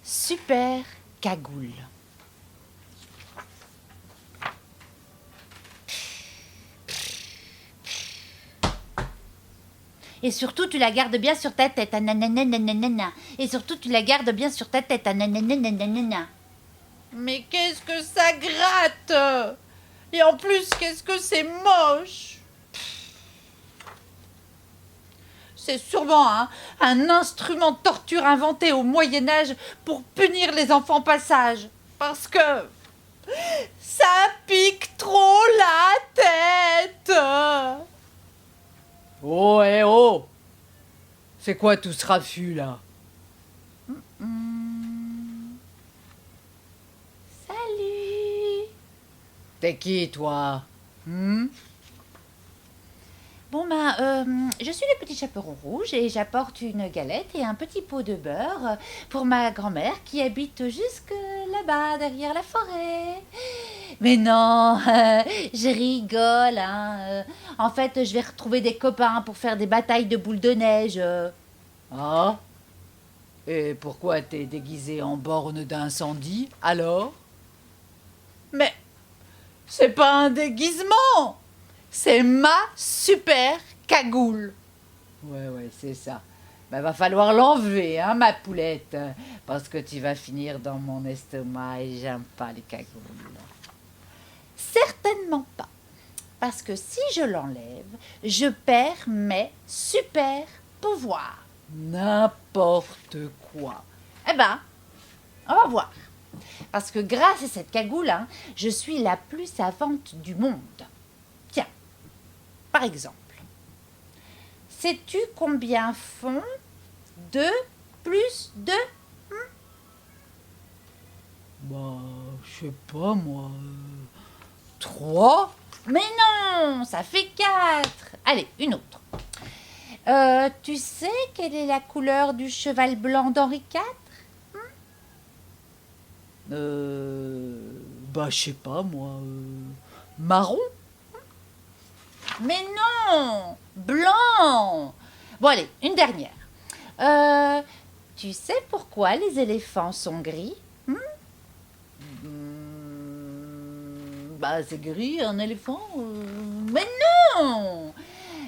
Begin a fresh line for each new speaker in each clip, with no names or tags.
super cagoule. Et surtout, tu la gardes bien sur ta tête. Nanana. Et surtout, tu la gardes bien sur ta tête. Nanana.
Mais qu'est-ce que ça gratte! Et en plus, qu'est-ce que c'est moche! C'est sûrement un instrument de torture inventé au Moyen-Âge pour punir les enfants passage. Parce que ça pique trop la tête!
Oh, eh oh! C'est quoi tout ce raffut, là?
Salut.
T'es qui, toi?
Bon je suis le petit chaperon rouge et j'apporte une galette et un petit pot de beurre pour ma grand-mère qui habite jusque là-bas derrière la forêt. Mais non, je rigole. En fait, je vais retrouver des copains pour faire des batailles de boules de neige.
Ah? Et pourquoi t'es déguisé en borne d'incendie, alors?
Mais c'est pas un déguisement! C'est ma super cagoule!
Ouais, c'est ça. Va falloir l'enlever, hein, ma poulette, parce que tu vas finir dans mon estomac et j'aime pas les cagoules.
Certainement pas. Parce que si je l'enlève, je perds mes super pouvoirs.
N'importe quoi.
Eh ben, on va voir. Parce que grâce à cette cagoule, je suis la plus savante du monde. Tiens, par exemple, sais-tu combien font 2 plus 2?
Je sais pas, moi. 3?
Mais non, ça fait 4. Allez, une autre. Tu sais quelle est la couleur du cheval blanc d'Henri IV?
Je sais pas, moi. Marron?
Mais non, blanc. Bon, allez, une dernière. Tu sais pourquoi les éléphants sont gris?
C'est gris, un éléphant.
Mais non!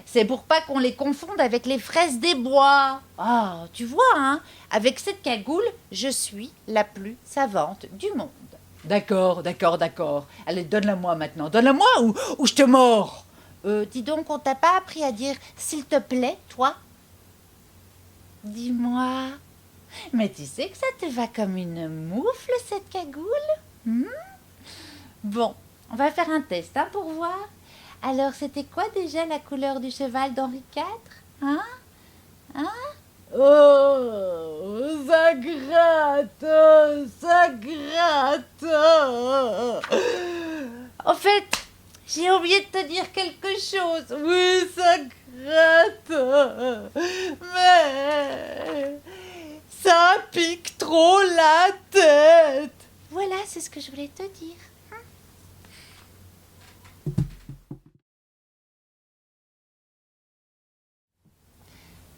C'est pour pas qu'on les confonde avec les fraises des bois. Ah, tu vois, avec cette cagoule, je suis la plus savante du monde.
D'accord. Allez, donne-la-moi maintenant. Donne-la-moi ou je te mords.
Dis donc, on t'a pas appris à dire « s'il te plaît, toi » Dis-moi. Mais tu sais que ça te va comme une moufle, cette cagoule? Bon, on va faire un test, pour voir. Alors, c'était quoi déjà la couleur du cheval d'Henri IV?
Oh, ça gratte.
En fait, j'ai oublié de te dire quelque chose.
Oui, ça gratte! Mais ça pique trop la tête!
Voilà, c'est ce que je voulais te dire.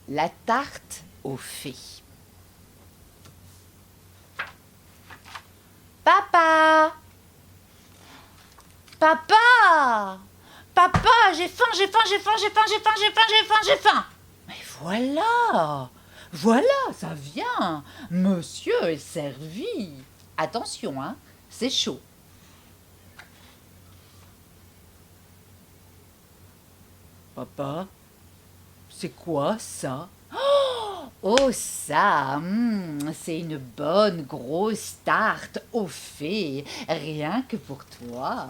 La tarte aux fées. Papa! Papa, j'ai faim.
Mais voilà, ça vient. Monsieur est servi.
Attention, c'est chaud.
Papa, c'est quoi ça?
Oh ça, c'est une bonne grosse tarte aux fées, rien que pour toi.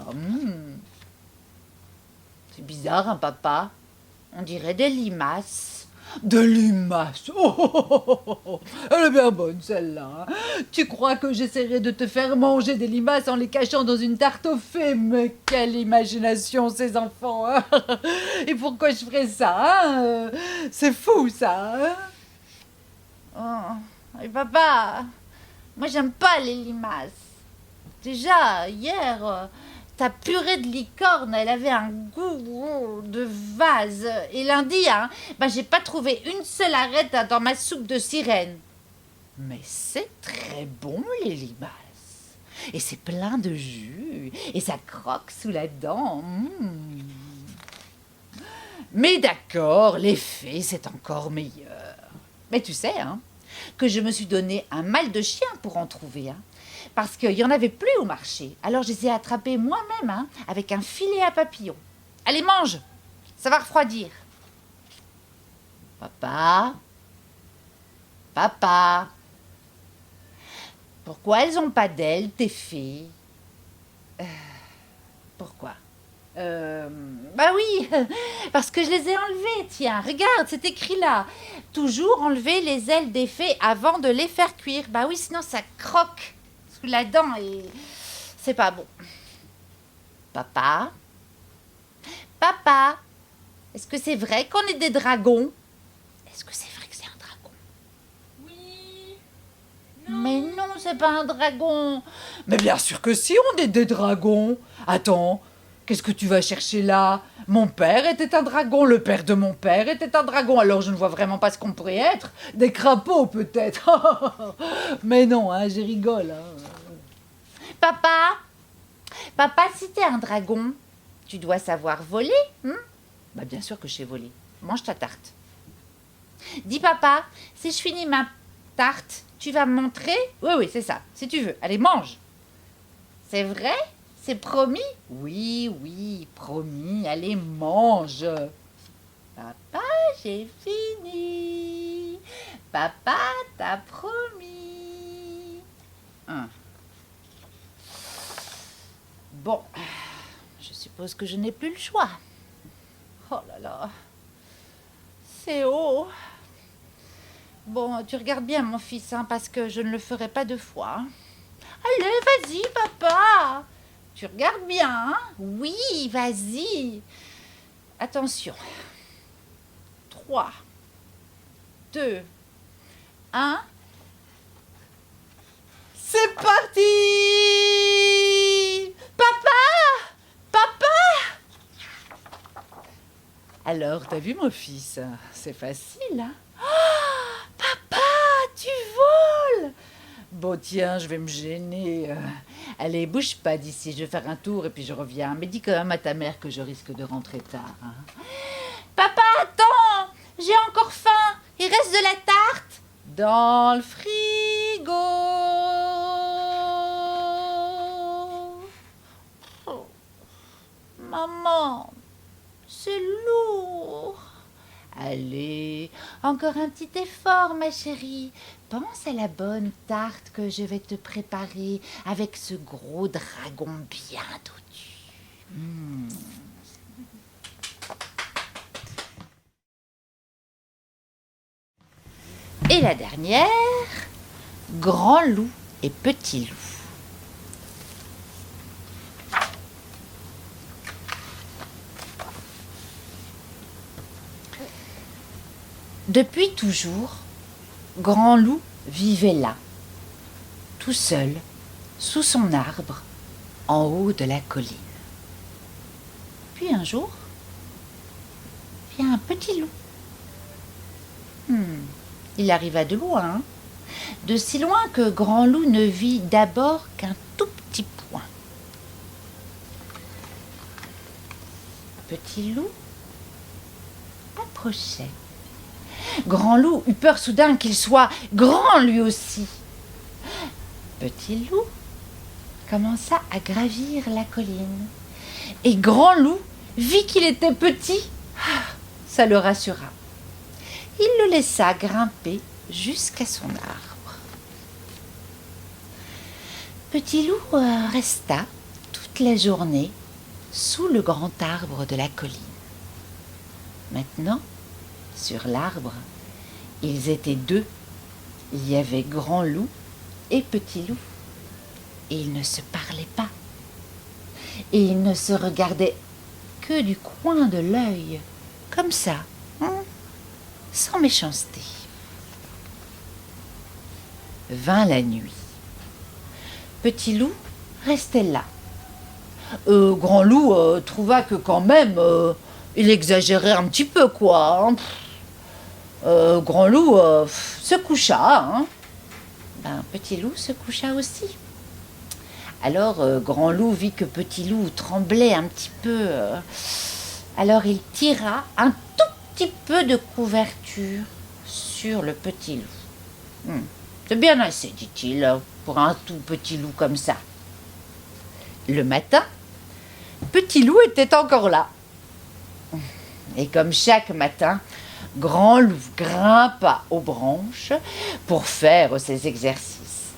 C'est bizarre, papa. On dirait des limaces.
De limaces. Oh, elle est bien bonne celle-là. Tu crois que j'essaierai de te faire manger des limaces en les cachant dans une tarte aux fées? Mais quelle imagination ces enfants. Et pourquoi je ferais ça? C'est fou ça.
Oh, et papa, moi j'aime pas les limaces. Déjà, hier, ta purée de licorne, elle avait un goût de vase. Et lundi, j'ai pas trouvé une seule arête dans ma soupe de sirène. Mais c'est très bon, les limaces. Et c'est plein de jus. Et ça croque sous la dent. Mais d'accord, les fées, c'est encore meilleur. Mais tu sais, hein, que je me suis donné un mal de chien pour en trouver. Hein, parce qu'il n'y en avait plus au marché. Alors je les ai attrapés moi-même, hein, avec un filet à papillons. Allez, mange, ça va refroidir. Papa, papa, pourquoi elles n'ont pas d'ailes, tes fées? Pourquoi? Bah oui, parce que je les ai enlevées. Tiens, regarde, c'est écrit là. Toujours enlever les ailes des fées avant de les faire cuire. Bah oui, sinon ça croque sous la dent et c'est pas bon. Papa, papa, est-ce que c'est vrai qu'on est des dragons? Est-ce que c'est vrai que c'est un dragon?
Oui.
Mais non, c'est pas un dragon.
Mais bien sûr que si, on est des dragons. Attends, qu'est-ce que tu vas chercher là? Mon père était un dragon, le père de mon père était un dragon, alors je ne vois vraiment pas ce qu'on pourrait être. Des crapauds peut-être. Mais non, hein, je rigole. Hein.
Papa, papa, si t'es un dragon, tu dois savoir voler. Bah bien sûr que je sais voler. Mange ta tarte. Dis papa, si je finis ma tarte, tu vas me montrer? Oui, oui, c'est ça, si tu veux. Allez, mange. C'est vrai? C'est promis? Oui, oui, promis. Allez, mange. Papa, j'ai fini. Papa, t'as promis. Bon, je suppose que je n'ai plus le choix. Oh là là, c'est haut. Bon, tu regardes bien, mon fils, hein, parce que je ne le ferai pas deux fois. Hein. Allez, vas-y, papa. Tu regardes bien, hein? Oui, vas-y. Attention. 3, 2, 1. C'est parti! Papa! Papa! Alors, t'as vu, mon fils? C'est facile, hein? Oh, papa, tu voles! Bon, tiens, je vais me gêner. Allez, bouge pas d'ici, je vais faire un tour et puis je reviens. Mais dis quand même à ta mère que je risque de rentrer tard. Hein. Papa, attends! J'ai encore faim! Il reste de la tarte? Dans le frigo! Oh, maman, c'est lourd! Allez, encore un petit effort, ma chérie. Pense à la bonne tarte que je vais te préparer avec ce gros dragon bien dodu. Et la dernière, grand loup et petit loup. Depuis toujours, Grand Loup vivait là, tout seul, sous son arbre, en haut de la colline. Puis un jour, vient un petit loup. Il arriva de loin, de si loin que Grand Loup ne vit d'abord qu'un tout petit point. Petit loup approchait. Grand Loup eut peur soudain qu'il soit grand lui aussi. Petit Loup commença à gravir la colline. Et Grand Loup vit qu'il était petit. Ça le rassura. Il le laissa grimper jusqu'à son arbre. Petit Loup resta toute la journée sous le grand arbre de la colline. Maintenant, sur l'arbre, ils étaient deux. Il y avait Grand Loup et Petit Loup. Et ils ne se parlaient pas. Et ils ne se regardaient que du coin de l'œil, comme ça, sans méchanceté. Vint la nuit. Petit Loup restait là. Grand Loup trouva que quand même, il exagérait un petit peu, quoi. Grand Loup se coucha. Petit Loup se coucha aussi. Alors, Grand Loup vit que Petit Loup tremblait un petit peu. Alors, il tira un tout petit peu de couverture sur le Petit Loup. C'est bien assez, dit-il, pour un tout petit loup comme ça. Le matin, Petit Loup était encore là. Et comme chaque matin, Grand Loup grimpa aux branches pour faire ses exercices.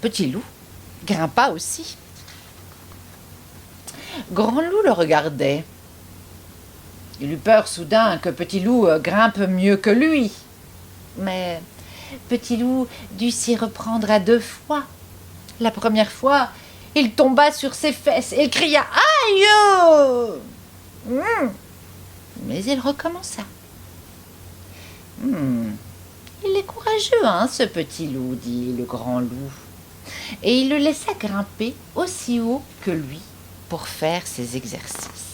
Petit Loup grimpa aussi. Grand Loup le regardait. Il eut peur soudain que Petit Loup grimpe mieux que lui. Mais Petit Loup dut s'y reprendre à 2 fois. La première fois, il tomba sur ses fesses et cria « Aïe !» Mais il recommença. « Il est courageux, hein, ce Petit Loup, dit le Grand Loup. » Et il le laissa grimper aussi haut que lui pour faire ses exercices.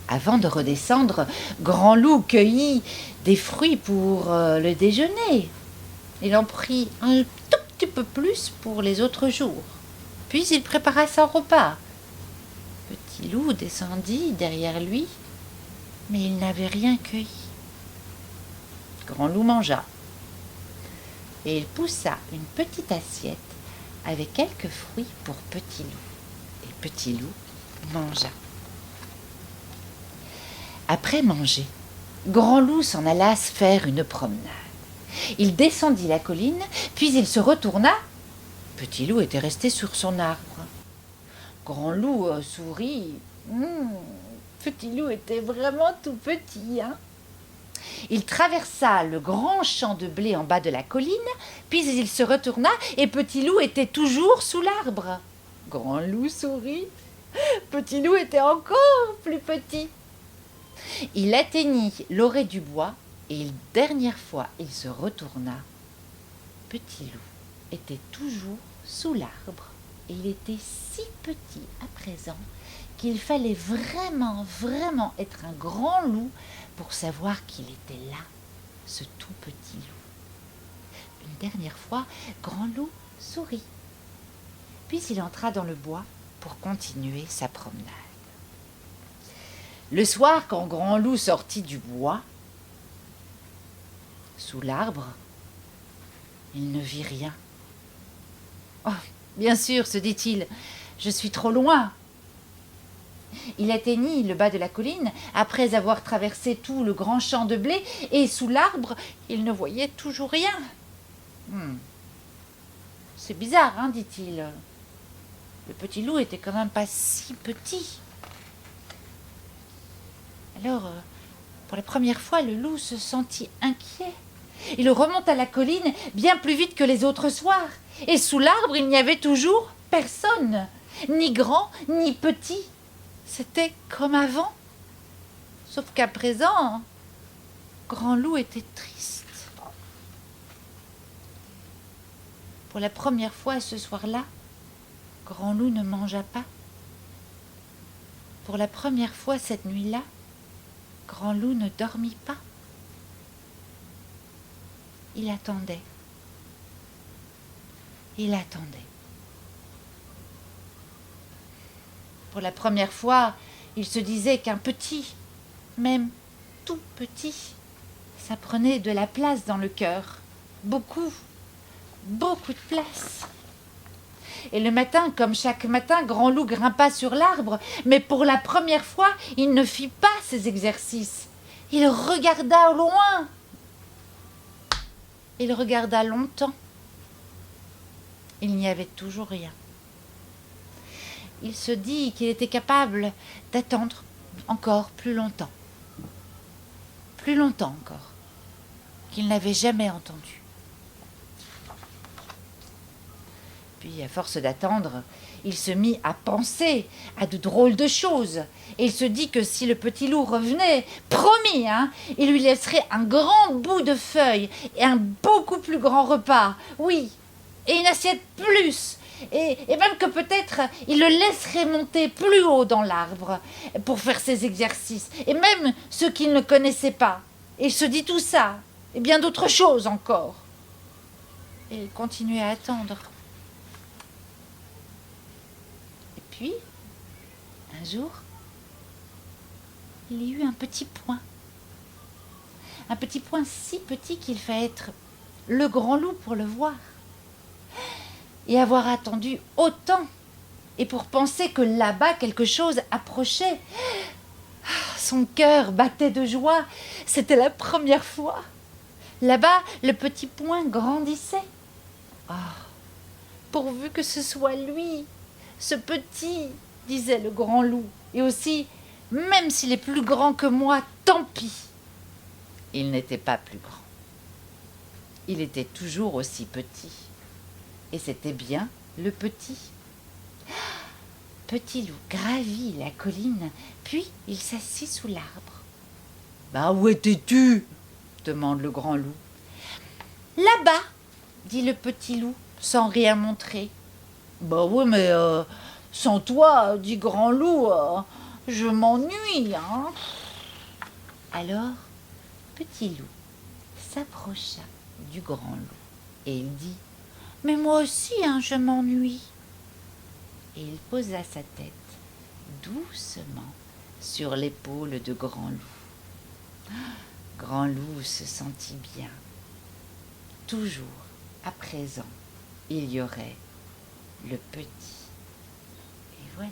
Avant de redescendre, Grand Loup cueillit des fruits pour le déjeuner. Il en prit un tout petit peu plus pour les autres jours. Puis il prépara son repas. Petit Loup descendit derrière lui, mais il n'avait rien cueilli. Grand Loup mangea. Et il poussa une petite assiette avec quelques fruits pour Petit Loup. Et Petit Loup mangea. Après manger, Grand Loup s'en alla se faire une promenade. Il descendit la colline, puis il se retourna. Petit Loup était resté sur son arbre. Grand Loup sourit. Petit Loup était vraiment tout petit, hein. Il traversa le grand champ de blé en bas de la colline, puis il se retourna et Petit Loup était toujours sous l'arbre. Grand Loup sourit. Petit Loup était encore plus petit. Il atteignit l'orée du bois et une dernière fois il se retourna. Petit Loup était toujours sous l'arbre et il était si petit à présent qu'il fallait vraiment, vraiment être un grand loup pour savoir qu'il était là, ce tout petit loup. Une dernière fois, Grand Loup sourit. Puis il entra dans le bois pour continuer sa promenade. Le soir, quand Grand Loup sortit du bois, sous l'arbre, il ne vit rien. « Oh, bien sûr, se dit-il, je suis trop loin. » Il atteignit le bas de la colline après avoir traversé tout le grand champ de blé et sous l'arbre, il ne voyait toujours rien. C'est bizarre, hein, dit-il. Le petit loup était quand même pas si petit. Alors, pour la première fois, le loup se sentit inquiet. Il remonta la colline bien plus vite que les autres soirs. Et sous l'arbre, il n'y avait toujours personne, ni grand, ni petit. C'était comme avant. Sauf qu'à présent, Grand Loup était triste. Pour la première fois ce soir-là, Grand Loup ne mangea pas. Pour la première fois cette nuit-là, Grand Loup ne dormit pas. Il attendait. Il attendait. Pour la première fois, il se disait qu'un petit, même tout petit, ça prenait de la place dans le cœur. Beaucoup, beaucoup de place. Et le matin, comme chaque matin, Grand Loup grimpa sur l'arbre, mais pour la première fois, il ne fit pas ses exercices. Il regarda au loin. Il regarda longtemps. Il n'y avait toujours rien. Il se dit qu'il était capable d'attendre encore plus longtemps. Plus longtemps encore, qu'il n'avait jamais entendu. Puis, à force d'attendre, il se mit à penser à de drôles de choses. Et il se dit que si le petit loup revenait, promis, hein, il lui laisserait un grand bout de feuille et un beaucoup plus grand repas. Oui, et une assiette plus. Et même que peut-être il le laisserait monter plus haut dans l'arbre pour faire ses exercices. Et même ceux qu'il ne connaissait pas. Et il se dit tout ça, et bien d'autres choses encore. Et il continuait à attendre. Et puis, un jour, il y eut un petit point. Un petit point si petit qu'il fallait être le grand loup pour le voir. Et avoir attendu autant. Et pour penser que là-bas quelque chose approchait. Son cœur battait de joie. C'était la première fois. Là-bas, le petit point grandissait. Ah, pourvu que ce soit lui, ce petit, disait le grand loup. Et aussi, même s'il est plus grand que moi, tant pis. Il n'était pas plus grand. Il était toujours aussi petit. Et c'était bien le petit. Petit loup gravit la colline, puis il s'assit sous l'arbre. « Bah, où étais-tu » demande le grand loup. « Là-bas » dit le petit loup, sans rien montrer. « Bah oui, mais sans toi, dit grand loup, je m'ennuie, hein. » Alors, petit loup s'approcha du grand loup et il dit « Mais moi aussi, hein, je m'ennuie. » Et il posa sa tête doucement sur l'épaule de grand loup. Grand loup se sentit bien. Toujours, à présent, il y aurait le petit. Et voilà.